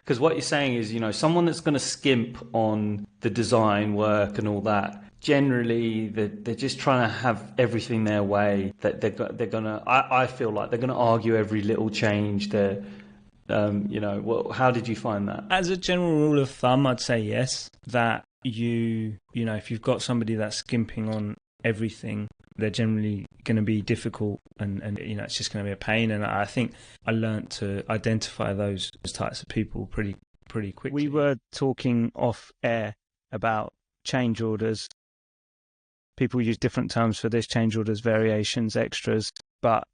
Because what you're saying is, someone that's going to skimp on the design work and all that, generally they're just trying to have everything their way. That they're gonna. I feel like they're gonna argue every little change. How did you find that? As a general rule of thumb, I'd say yes, that if you've got somebody that's skimping on everything, they're generally going to be difficult and it's just going to be a pain. And I think I learned to identify those types of people pretty quickly. We were talking off air about change orders. People use different terms for this: change orders, variations, extras. But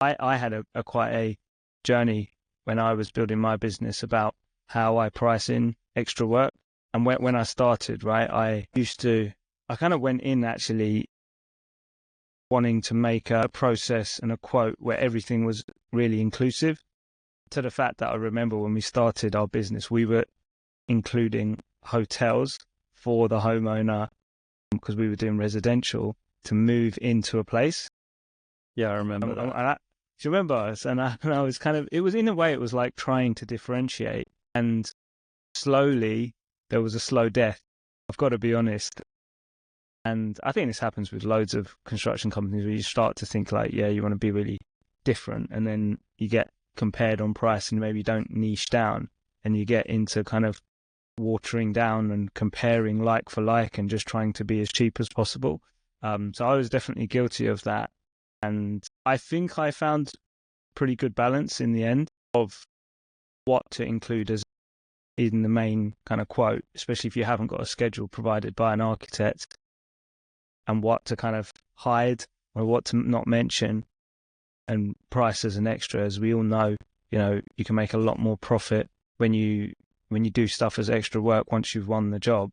I had a quite a journey when I was building my business about how I price in extra work. And when I started, right, I kind of went in actually wanting to make a process and a quote where everything was really inclusive, to the fact that I remember when we started our business, we were including hotels for the homeowner, because we were doing residential, to move into a place. Yeah, I remember that. Do you remember us? And I was it was, in a way, it was like trying to differentiate. And slowly, there was a slow death. I've got to be honest. And I think this happens with loads of construction companies, where you start to think like, yeah, you want to be really different. And then you get compared on price and maybe don't niche down. And you get into kind of watering down and comparing like for like and just trying to be as cheap as possible. So I was definitely guilty of that. And I think I found pretty good balance in the end of what to include as in the main kind of quote, especially if you haven't got a schedule provided by an architect, and what to kind of hide or what to not mention and price as an extra. As we all know, you can make a lot more profit when you do stuff as extra work once you've won the job.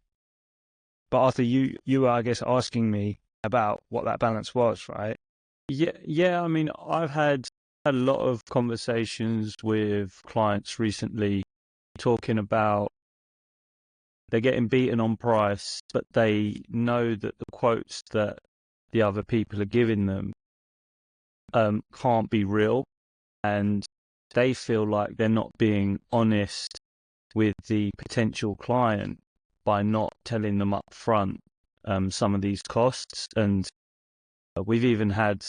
But Arthur, you were, I guess, asking me about what that balance was, right? Yeah. I mean, I've had a lot of conversations with clients recently talking about they're getting beaten on price, but they know that the quotes that the other people are giving them can't be real, and they feel like they're not being honest with the potential client by not telling them up front some of these costs. And we've even had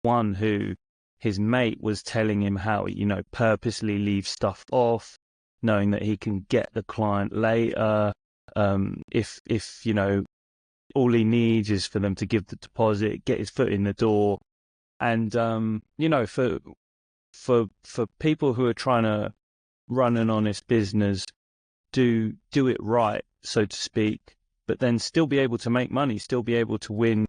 one who his mate was telling him how he, purposely leaves stuff off, knowing that he can get the client later. If all he needs is for them to give the deposit, get his foot in the door. And for people who are trying to run an honest business, do it right, so to speak, but then still be able to make money, still be able to win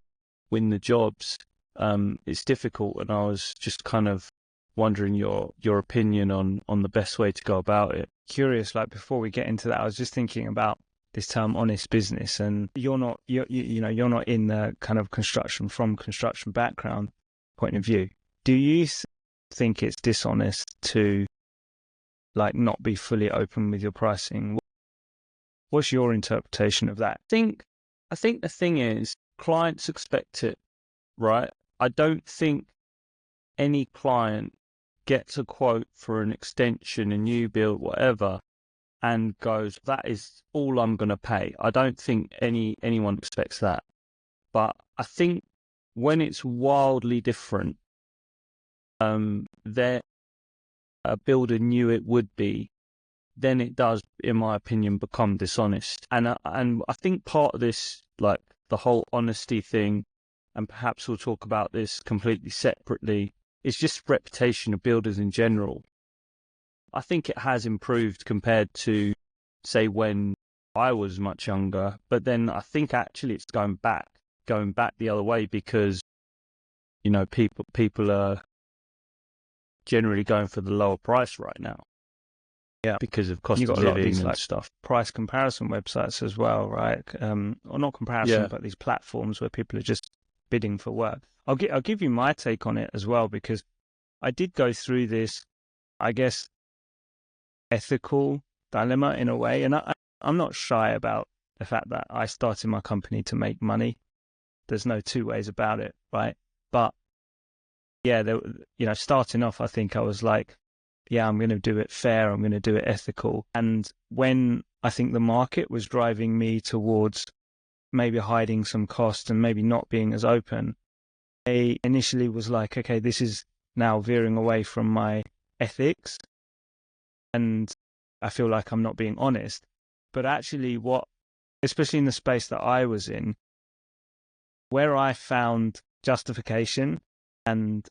the jobs. It's difficult, and I was just kind of wondering your opinion on the best way to go about it. Curious, like, before we get into that, I was just thinking about this term honest business, and you're not in the kind of construction background point of view. Do you think it's dishonest to like not be fully open with your pricing? What's your interpretation of that? I think the thing is, clients expect it, right? I don't think any client gets a quote for an extension, a new build, whatever, and goes, that is all I'm going to pay. I don't think anyone expects that. But I think when it's wildly different, that a builder knew it would be, then it does, in my opinion, become dishonest. And I think part of this, like the whole honesty thing, and perhaps we'll talk about this completely separately, is just reputation of builders in general. I think it has improved compared to, say, when I was much younger. But then I think actually it's going back the other way, because people are generally going for the lower price right now. Yeah, because of cost you got of a lot of living these and like stuff. price comparison websites as well, right? Or not comparison, Yeah. but these platforms where people are just bidding for work. I'll give you my take on it as well, because I did go through this, I guess, ethical dilemma in a way, and I'm not shy about the fact that I started my company to make money. There's no two ways about it, right? But yeah, starting off, I think I was like, yeah, I'm going to do it fair, I'm going to do it ethical. And when I think the market was driving me towards maybe hiding some costs and maybe not being as open, I initially was like, okay, this is now veering away from my ethics and I feel like I'm not being honest. But actually, especially in the space that I was in, where I found justification, and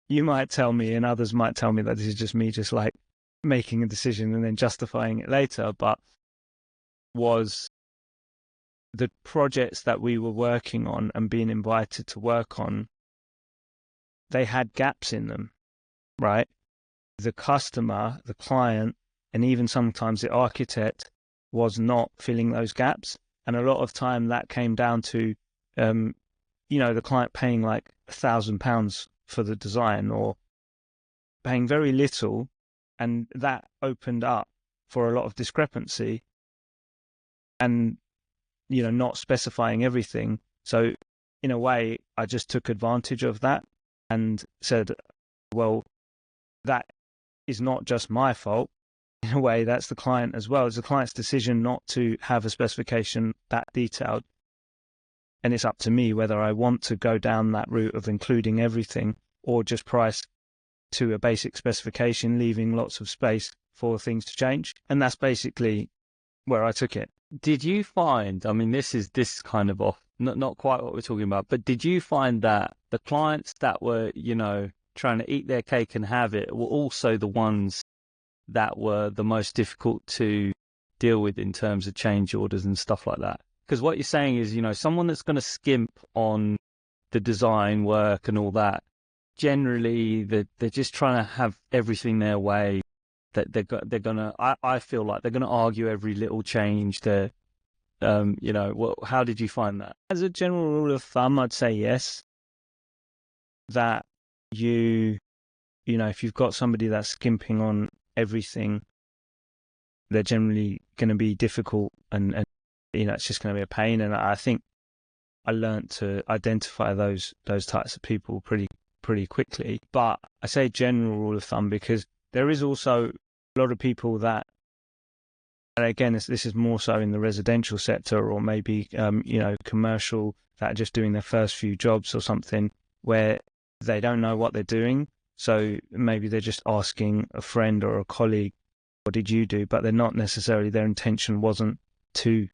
you might tell me and others might tell me that this is just me just like making a decision and then justifying it later, but was the projects that we were working on and being invited to work on, they had gaps in them, right? The customer, the client, and even sometimes the architect was not filling those gaps. And a lot of time that came down to, the client paying like £1,000 for the design or paying very little. And that opened up for a lot of discrepancy and, not specifying everything. So in a way, I just took advantage of that and said, well, that is not just my fault. In a way, that's the client as well. It's the client's decision not to have a specification that detailed. And it's up to me whether I want to go down that route of including everything or just price to a basic specification, leaving lots of space for things to change. And that's basically where I took it. Did you find, I mean, this is kind of off, not quite what we're talking about, but did you find that the clients that were, trying to eat their cake and have it were also the ones that were the most difficult to deal with in terms of change orders and stuff like that? Because what you're saying is, someone that's going to skimp on the design work and all that, generally they're just trying to have everything their way. That they're gonna, I feel like they're gonna argue every little change. How did you find that? As a general rule of thumb, I'd say yes. That if you've got somebody that's skimping on everything, they're generally going to be difficult and it's just going to be a pain. And I think I learned to identify those types of people pretty quickly. But I say general rule of thumb because there is also a lot of people that, and again, this is more so in the residential sector or maybe, commercial, that are just doing their first few jobs or something where they don't know what they're doing. So maybe they're just asking a friend or a colleague, what did you do? But they're not necessarily, their intention wasn't to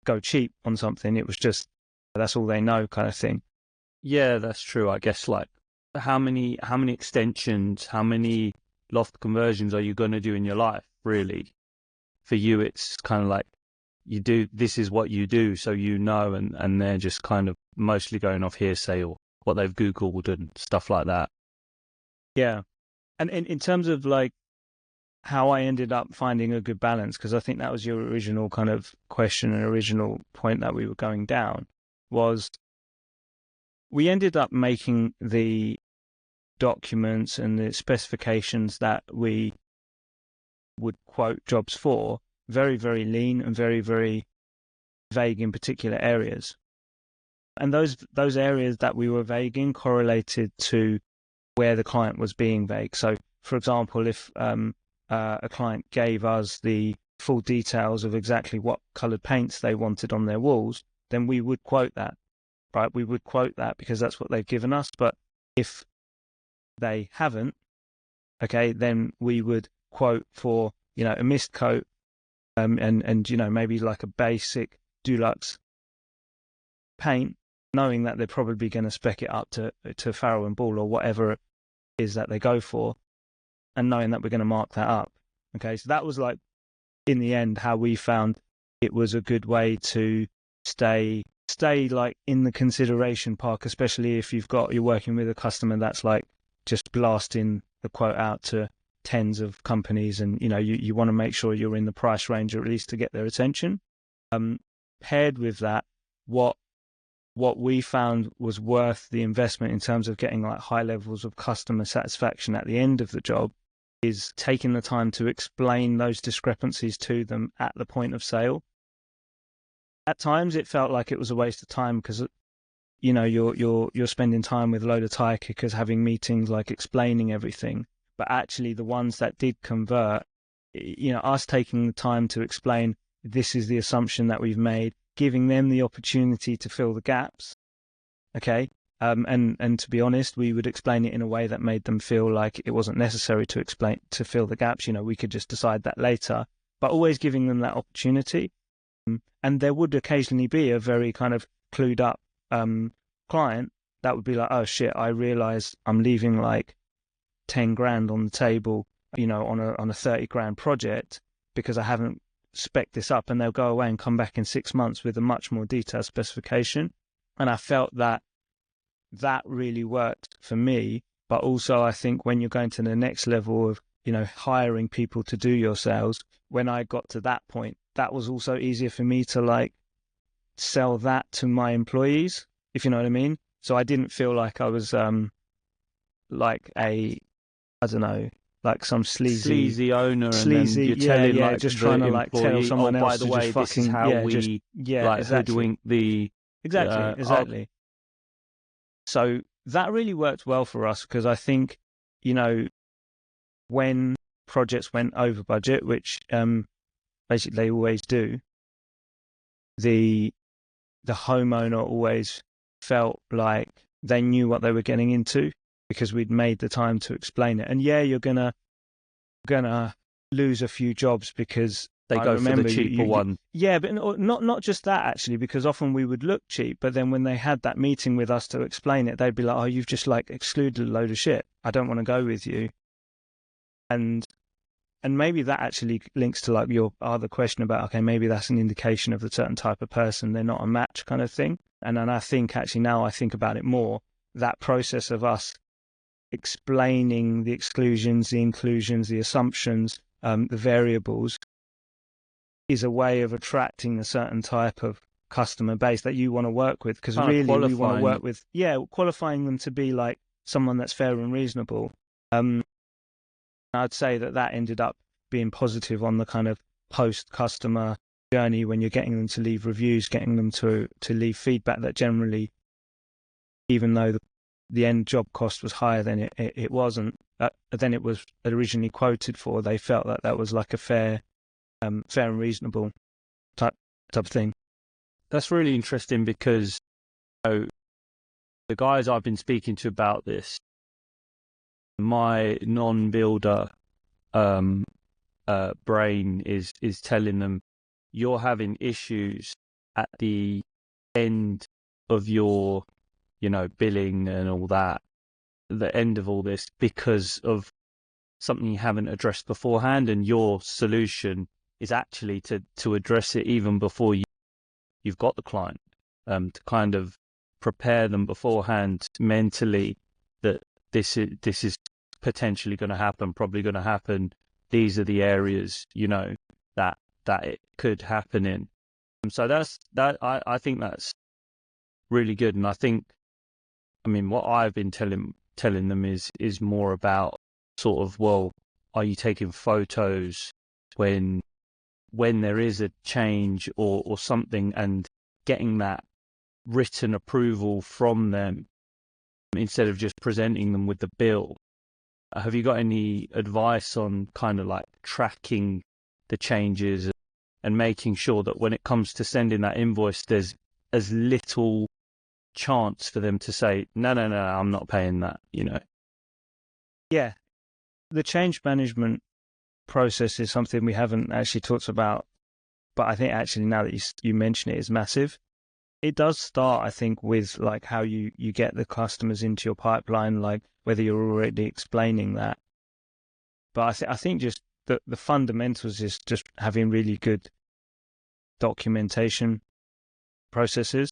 go cheap on something. It was just, that's all they know kind of thing. Yeah, that's true. I guess like how many extensions, how many loft conversions are you going to do in your life, really? For you, it's kind of like this is what you do, so and they're just kind of mostly going off hearsay or what they've Googled and stuff like that. Yeah. And in terms of like how I ended up finding a good balance, because I think that was your original kind of question and original point that we were going down, was we ended up making the documents and the specifications that we would quote jobs for very, very lean and very, very vague in particular areas. And those areas that we were vague in correlated to where the client was being vague. So, for example, if a client gave us the full details of exactly what coloured paints they wanted on their walls, then we would quote that, right? We would quote that because that's what they've given us. But if they haven't, okay, then we would quote for, a mist coat and maybe like a basic Dulux paint, knowing that they're probably going to spec it up to Farrell and Ball or whatever it is that they go for, and knowing that we're going to mark that up. Okay, so that was like, in the end, how we found it was a good way to stay like in the consideration park, especially if you're working with a customer that's like just blasting the quote out to tens of companies, and you want to make sure you're in the price range, or at least to get their attention. Paired with that, what we found was worth the investment in terms of getting like high levels of customer satisfaction at the end of the job is taking the time to explain those discrepancies to them at the point of sale. At times it felt like it was a waste of time because you're spending time with a load of tire kickers having meetings like explaining everything. but actually the ones that did convert, us taking the time to explain this is the assumption that we've made, giving them the opportunity to fill the gaps. Okay. And to be honest, we would explain it in a way that made them feel like it wasn't necessary to fill the gaps. We could just decide that later, but always giving them that opportunity. And there would occasionally be a very kind of clued up client that would be like, oh shit, I realize I'm leaving like 10 grand on the table, on a 30 grand project because I haven't spec'd this up, and they'll go away and come back in 6 months with a much more detailed specification. And I felt that really worked for me. But also I think when you're going to the next level of, hiring people to do your sales, when I got to that point, that was also easier for me to like sell that to my employees, if you know what I mean. So I didn't feel like I was like I don't know, like some sleazy owner, and then you're telling like just the trying to like tell employee, someone oh, by else the to way, just this is fucking how we like exactly. hoodwink the Exactly. So that really worked well for us because I think, when projects went over budget, which basically they always do, the homeowner always felt like they knew what they were getting into because we'd made the time to explain it. And yeah, you're gonna lose a few jobs because they I go for the remember cheaper one. Yeah, but not just that actually, because often we would look cheap, but then when they had that meeting with us to explain it, they'd be like, "Oh, you've just like excluded a load of shit. I don't want to go with you." And maybe that actually links to like your other question about, okay, maybe that's an indication of a certain type of person. They're not a match kind of thing. And then I think actually now I think about it more, that process of us explaining the exclusions, the inclusions, the assumptions, the variables is a way of attracting a certain type of customer base that you want to work with. Because really we want to work with, qualifying them to be like someone that's fair and reasonable. I'd say that ended up being positive on the kind of post-customer journey when you're getting them to leave reviews, getting them to leave feedback that generally, even though the end job cost was higher than it wasn't, than it was originally quoted for, they felt that was like a fair and reasonable type of thing. That's really interesting because the guys I've been speaking to about this, my non-builder brain is telling them you're having issues at the end of your, billing and all that, the end of all this, because of something you haven't addressed beforehand, and your solution is actually to address it even before you've got the client, to kind of prepare them beforehand mentally that this is potentially going to happen, probably going to happen. These are the areas, that it could happen in. So I think that's really good. And what I've been telling them is more about sort of, well, are you taking photos when there is a change or something, and getting that written approval from them instead of just presenting them with the bill. Have you got any advice on kind of like tracking the changes and making sure that when it comes to sending that invoice, there's as little chance for them to say, no, I'm not paying that, Yeah. The change management process is something we haven't actually talked about, but I think actually now that you mention it, is massive. It does start, I think, with like how you get the customers into your pipeline, like whether you're already explaining that. But I think just the fundamentals is just having really good documentation processes.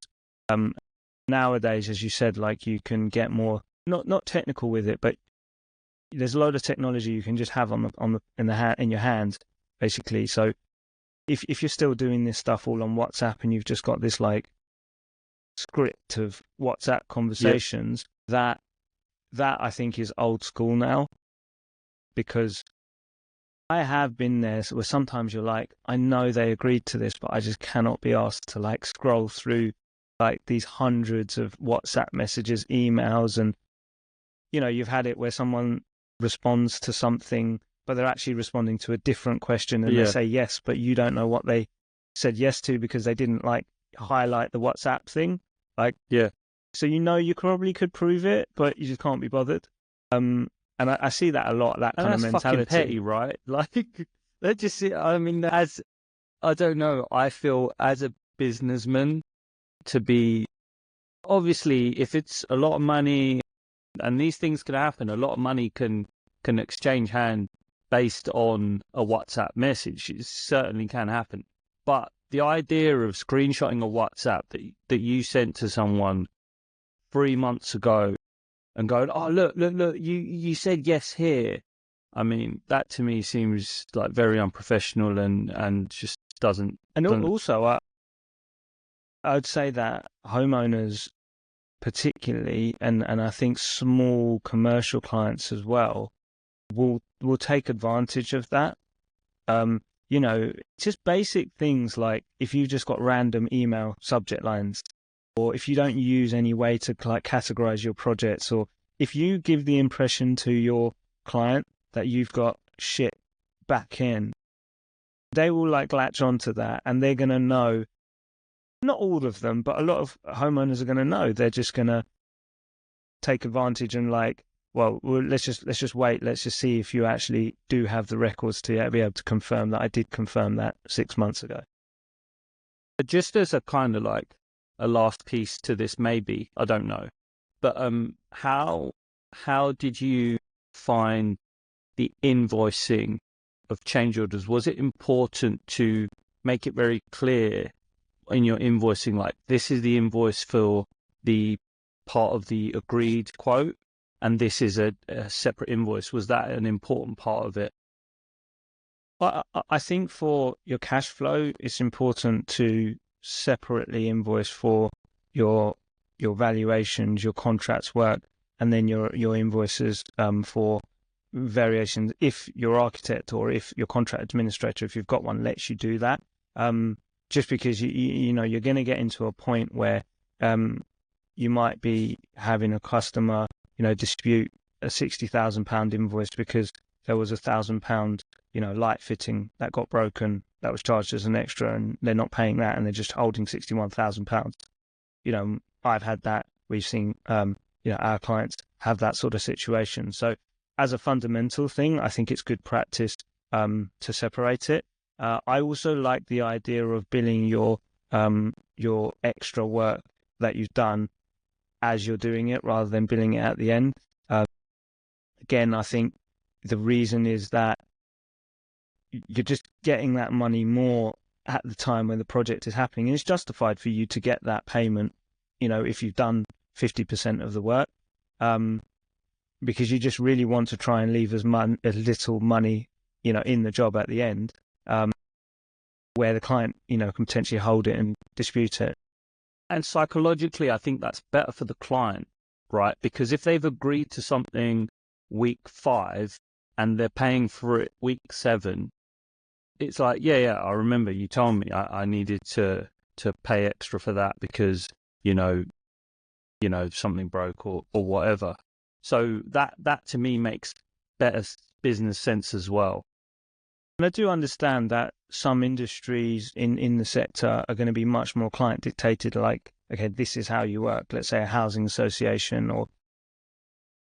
Nowadays, as you said, like you can get more not technical with it, but there's a load of technology you can just have in your hands, basically. So if you're still doing this stuff all on WhatsApp and you've just got this like script of WhatsApp conversations, that I think is old school now, because I have been there where sometimes you're like, I know they agreed to this, but I just cannot be asked to like scroll through like these hundreds of WhatsApp messages, emails, and you've had it where someone responds to something, but they're actually responding to a different question, and they Yeah. say yes, but you don't know what they said yes to because they didn't like highlight the WhatsApp thing. Like, Yeah. so you probably could prove it, but you just can't be bothered. And I see that a lot, that And kind of that's fucking mentality. petty, right? Like, let's just see. I mean, as I don't know, I feel as a businessman to be obviously if it's a lot of money and these things can happen, a lot of money can exchange hand based on a WhatsApp message. It certainly can happen. But the idea of screenshotting a WhatsApp that you sent to someone 3 months ago and going, oh look, you said yes here. I mean, that to me seems like very unprofessional and just And doesn't. also, I'd say that homeowners, particularly, and I think small commercial clients as well, will take advantage of that. Um, just basic things like if you just got random email subject lines, or if you don't use any way to like categorize your projects, or if you give the impression to your client that you've got shit back in, they will like latch onto that, and they're gonna know. Not all of them, but a lot of homeowners are gonna know. They're just gonna take advantage and like, well, let's just wait. Let's just see if you actually do have the records to be able to confirm that I did confirm that 6 months ago. Just as a kind of like a last piece to this, maybe I don't know, but how did you find the invoicing of change orders? Was it important to make it very clear in your invoicing, like this is the invoice for the part of the agreed quote, and this is a separate invoice? Was that an important part of it? I think for your cash flow, it's important to separately invoice for your your valuations, your contracts work, and then your invoices for variations. If your architect or if your contract administrator, if you've got one, lets you do that, just because you know you're going to get into a point where you might be having a customer dispute a £60,000 invoice because there was £1,000 light fitting that got broken that was charged as an extra, and they're not paying that, and they're just holding £61,000. I've had that. We've seen our clients have that sort of situation. So as a fundamental thing, I think it's good practice to separate it. I also like the idea of billing your extra work that you've done as you're doing it rather than billing it at the end. Again, I think the reason is that you're just getting that money more at the time when the project is happening, and it's justified for you to get that payment, if you've done 50% of the work, because you just really want to try and leave as little money, in the job at the end, where the client, can potentially hold it and dispute it. And psychologically, I think that's better for the client, right? Because if they've agreed to something week 5 and they're paying for it week 7, it's like, yeah, I remember you told me I needed to pay extra for that because, something broke or whatever. So that to me makes better business sense as well. And I do understand that some industries in the sector are going to be much more client dictated, like, okay, this is how you work. Let's say a housing association or,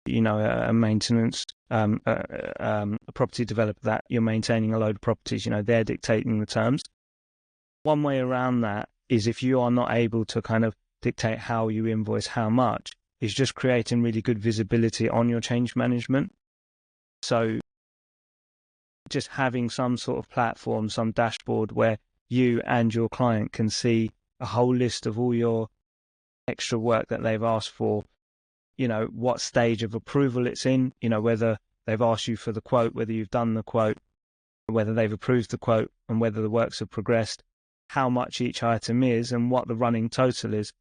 a maintenance, a property developer that you're maintaining a load of properties, they're dictating the terms. One way around that is if you are not able to kind of dictate how you invoice how much, is just creating really good visibility on your change management. So just having some sort of platform, some dashboard where you and your client can see a whole list of all your extra work that they've asked for, what stage of approval it's in, whether they've asked you for the quote, whether you've done the quote, whether they've approved the quote, and whether the works have progressed, how much each item is, and what the running total is.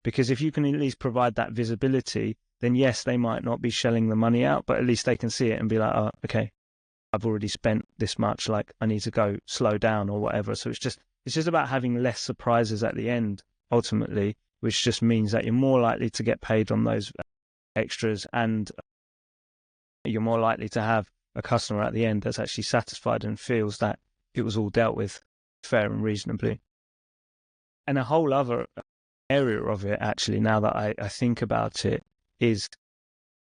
Because if you can at least provide that visibility, then yes, they might not be shelling the money out, but at least they can see it and be like, oh, okay, I've already spent this much, like I need to go slow down or whatever. So it's just about having less surprises at the end, ultimately, which just means that you're more likely to get paid on those extras and you're more likely to have a customer at the end that's actually satisfied and feels that it was all dealt with fair and reasonably. And a whole other area of it, actually, now that I think about it, is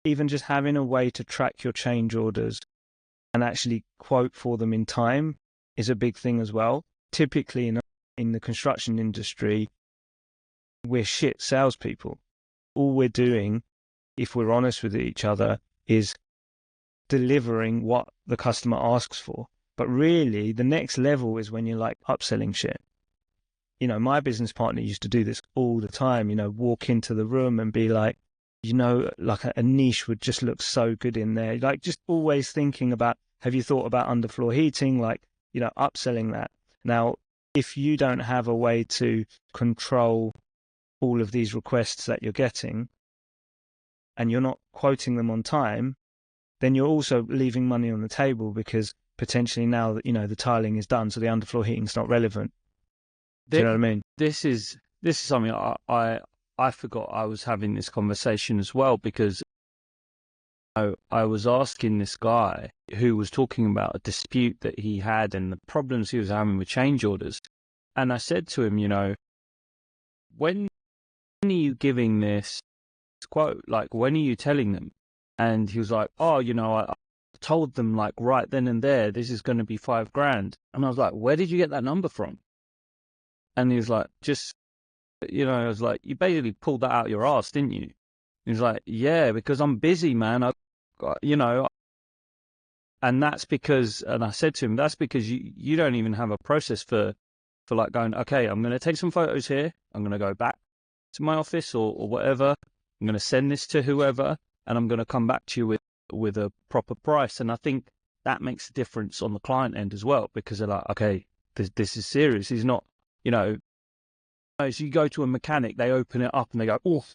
even just having a way to track your change orders and actually quote for them in time is a big thing as well. Typically in the construction industry, we're shit salespeople. All we're doing, if we're honest with each other, is delivering what the customer asks for. But really, the next level is when you're like upselling shit. My business partner used to do this all the time, walk into the room and be like, like a niche would just look so good in there. Like just always thinking about, have you thought about underfloor heating? Like, upselling that. Now, if you don't have a way to control all of these requests that you're getting and you're not quoting them on time, then you're also leaving money on the table because potentially now that, the tiling is done, so the underfloor heating's not relevant. Do you know what I mean? This is something I forgot I was having this conversation as well, because I was asking this guy who was talking about a dispute that he had and the problems he was having with change orders. And I said to him, when are you giving this quote? Like, when are you telling them? And he was like, oh, I told them like right then and there, this is going to be $5,000. And I was like, where did you get that number from? And he was like, I was like, you basically pulled that out your ass, didn't you? He was like, yeah, because I'm busy, man. And that's because, and I said to him, that's because you don't even have a process for like going, okay, I'm going to take some photos here. I'm going to go back to my office or whatever. I'm going to send this to whoever, and I'm going to come back to you with a proper price. And I think that makes a difference on the client end as well, because they're like, okay, this is serious. He's not, as you go to a mechanic, they open it up and they go, oh,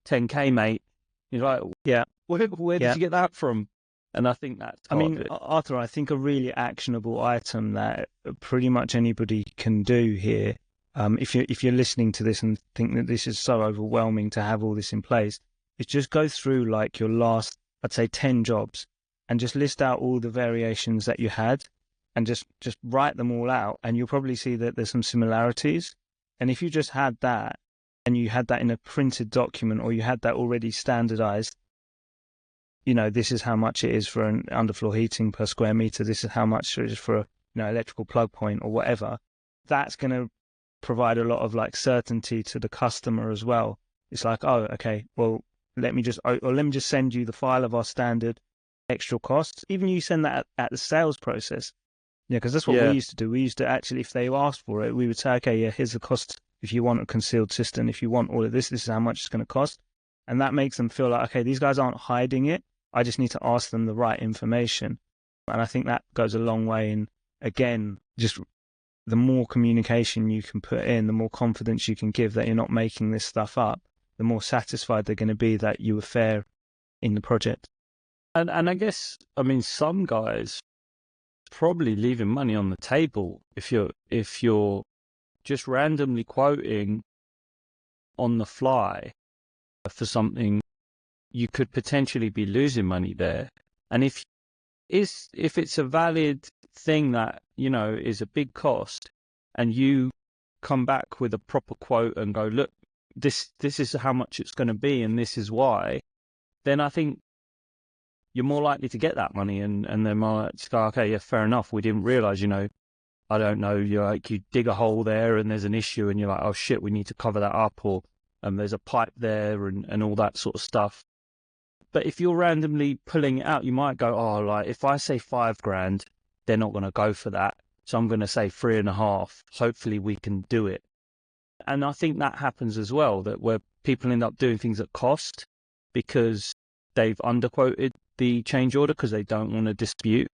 10K, mate. You're like, yeah, where did you get that from? And I think that's Arthur, I think a really actionable item that pretty much anybody can do here, if you're listening to this and think that this is so overwhelming to have all this in place, is just go through like your last, I'd say 10 jobs, and just list out all the variations that you had and just write them all out, and you'll probably see that there's some similarities. And if you just had that, and you had that in a printed document, or you had that already standardized, this is how much it is for an underfloor heating per square meter, this is how much it is for a electrical plug point or whatever, that's going to provide a lot of like certainty to the customer as well. It's like, oh, okay, well, let me just send you the file of our standard extra costs. Even you send that at the sales process. Yeah, because that's what we used to do. We used to actually, if they asked for it, we would say, okay, yeah, here's the cost. If you want a concealed cistern, if you want all of this, this is how much it's going to cost. And that makes them feel like, okay, these guys aren't hiding it. I just need to ask them the right information. And I think that goes a long way in, again, just the more communication you can put in, the more confidence you can give that you're not making this stuff up, the more satisfied they're going to be that you were fair in the project. And I guess, some guys probably leaving money on the table if you're just randomly quoting on the fly for something. You could potentially be losing money there. And if it's a valid thing that is a big cost, and you come back with a proper quote and go, look, this is how much it's going to be and this is why, then I think you're more likely to get that money, and they're more likely to go, okay, yeah, fair enough. We didn't realize, I don't know, you dig a hole there and there's an issue and you're like, oh shit, we need to cover that up, or there's a pipe there and all that sort of stuff. But if you're randomly pulling it out, you might go, oh, like if I say $5,000, they're not going to go for that. So I'm going to say 3.5. Hopefully we can do it. And I think that happens as well, that where people end up doing things at cost because they've underquoted the change order because they don't want to dispute.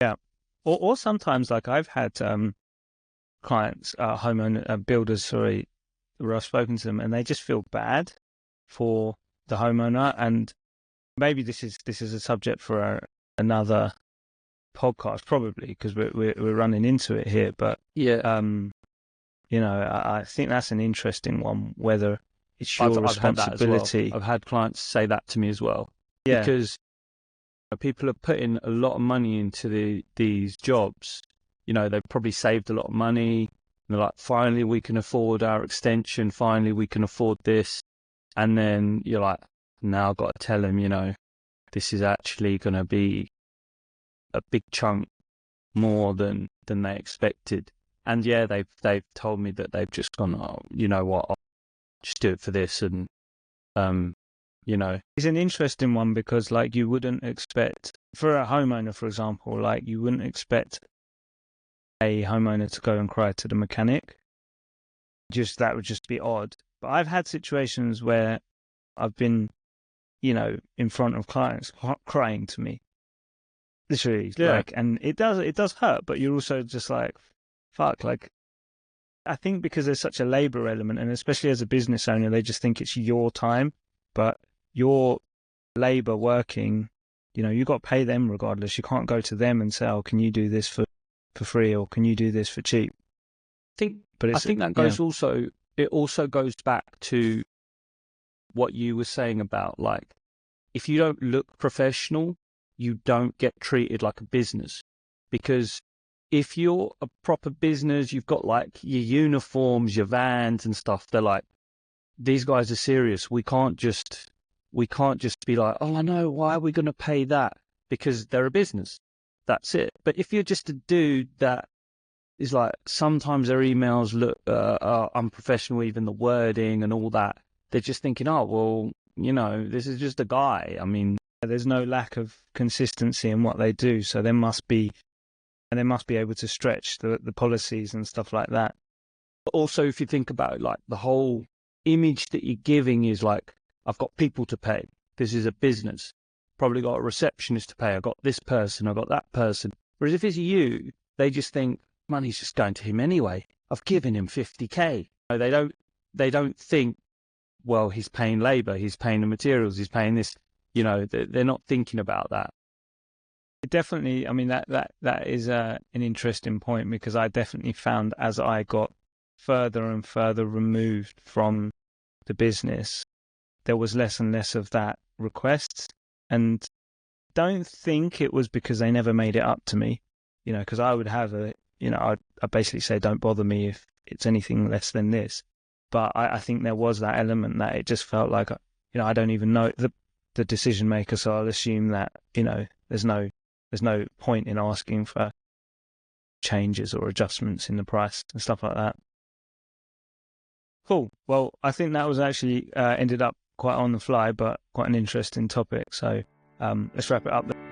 Yeah. Or sometimes, like I've had clients, builders, where I've spoken to them and they just feel bad for the homeowner. And maybe this is a subject for another podcast, probably, because we're running into it here. But yeah, I think that's an interesting one, whether it's your responsibility. I've had clients say that to me as well. Yeah. Because People are putting a lot of money into these jobs. They've probably saved a lot of money. They're like, finally, we can afford our extension. Finally, we can afford this. And then you're like, now I've got to tell them, this is actually going to be a big chunk more than they expected. And yeah, they've told me that they've just gone, oh, you know what, I'll just do it for this. And, It's an interesting one because, like, you wouldn't expect, for a homeowner, for example, like, you wouldn't expect a homeowner to go and cry to the mechanic. That would just be odd. But I've had situations where I've been, in front of clients crying to me. Literally, yeah, and it does hurt, but you're also just like, fuck, like, I think because there's such a labor element, and especially as a business owner, they just think it's your time, but your labor working, you got to pay them regardless. You can't go to them and say, oh, can you do this for free, or can you do this for cheap? I think that goes it also goes back to what you were saying about, like, if you don't look professional, you don't get treated like a business. Because if you're a proper business, you've got like your uniforms, your vans and stuff, they're like, these guys are serious. We can't just be like, oh, I know, why are we going to pay that? Because they're a business. That's it. But if you're just a dude that is like, sometimes their emails look unprofessional, even the wording and all that, they're just thinking, oh, well, this is just a guy. I mean, there's no lack of consistency in what they do, so they must be able to stretch the policies and stuff like that. but also, if you think about it, like, the whole image that you're giving is like, I've got people to pay. This is a business. Probably got a receptionist to pay. I've got this person. I've got that person. Whereas if it's you, they just think money's just going to him anyway. I've given him 50K. They don't think, well, he's paying labor, he's paying the materials, he's paying this. They're not thinking about that. It definitely, I mean, that is an interesting point, because I definitely found, as I got further and further removed from the business, there was less and less of that request. And don't think it was because they never made it up to me, because I would have I'd basically say, don't bother me if it's anything less than this. But I think there was that element that it just felt like, I don't even know the decision maker, so I'll assume that, there's no point in asking for changes or adjustments in the price and stuff like that. Cool. Well, I think that was actually ended up quite on the fly, but quite an interesting topic. So let's wrap it up there.